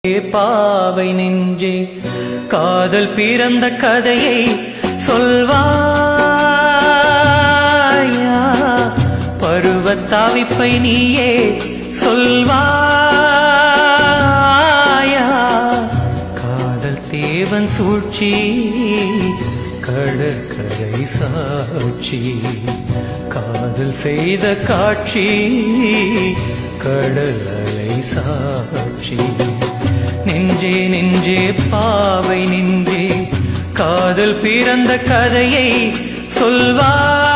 பாவை நெஞ்சே காதல் பிறந்த கதையை சொல்வாயா பருவத்தாவிப்பை நீயே சொல்வாயா காதல் தேவன் சூழ்ச்சி கடற்கரை சாட்சி காதல் செய்த காட்சி கடல் அலை சாட்சி நெஞ்சே நெஞ்சே பாவை நின்றே காதல் பிறந்த கதையை சொல்வாயா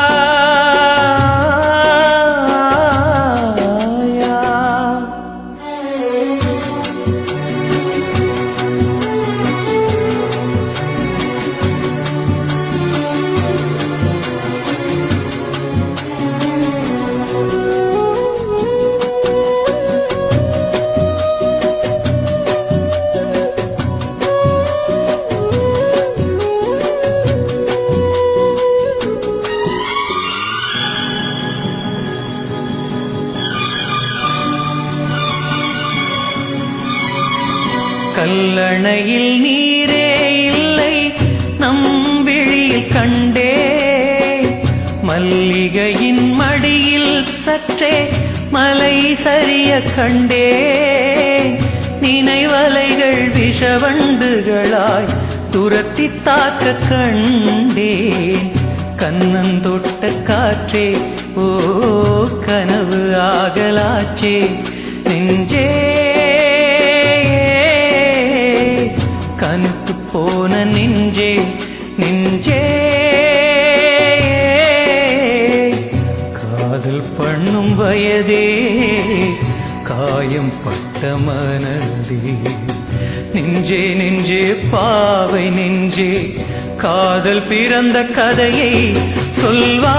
கல்லணையில் நீரே இல்லை நம் விழியில் கண்டே மல்லிகையின் மடியில் சற்றே மலை சரிய கண்டே நினைவலைகள் விஷவண்டுகளாய் துரத்தி தாக்க கண்டே கண்ணந்தொட்ட காற்றே ஓ கனவு ஆகலாச்சே நெஞ்சே கனுத்து போன நெஞ்சே நெஞ்சே காதல் பண்ணும் வயதே காயம் பட்ட மனதே நெஞ்சே நெஞ்சே பாவை நெஞ்சே காதல் பிறந்த கதையை சொல்வா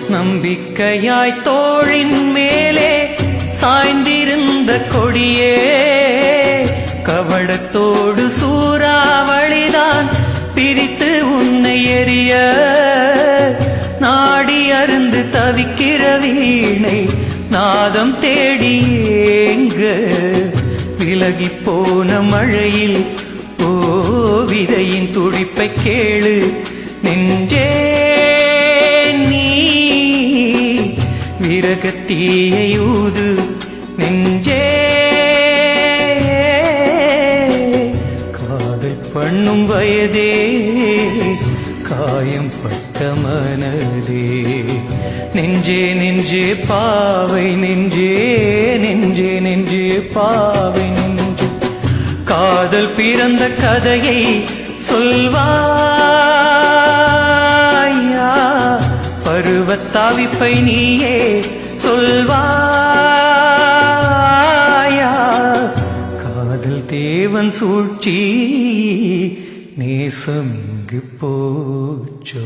நம்பிக்கையாய் தோளின் மேலே சாய்ந்திருந்த கொடியே கவடத்தோடு சூறாவளிதான் பிரித்து உன்னை எறிய நாடி அருந்து தவிக்கிற வீணை நாதம் தேடி ஏங்க விலகி போன மழையில் ஓ விதையின் துடிப்பை கேளு நெஞ்சே விரகத்தீயை ஊது நெஞ்சே காதல் பண்ணும் வயதே காயம் பட்ட மனதே நெஞ்சே நெஞ்சே பாவை நெஞ்சே நெஞ்சே நெஞ்சே பாவை நெஞ்சே காதல் பிறந்த கதையை சொல்வாயா பருவத்தாவிப்பை நீயே சொல்வாயா காதல் தேவன் சூழ்ச்சி நேசம் இங்கு போச்சோ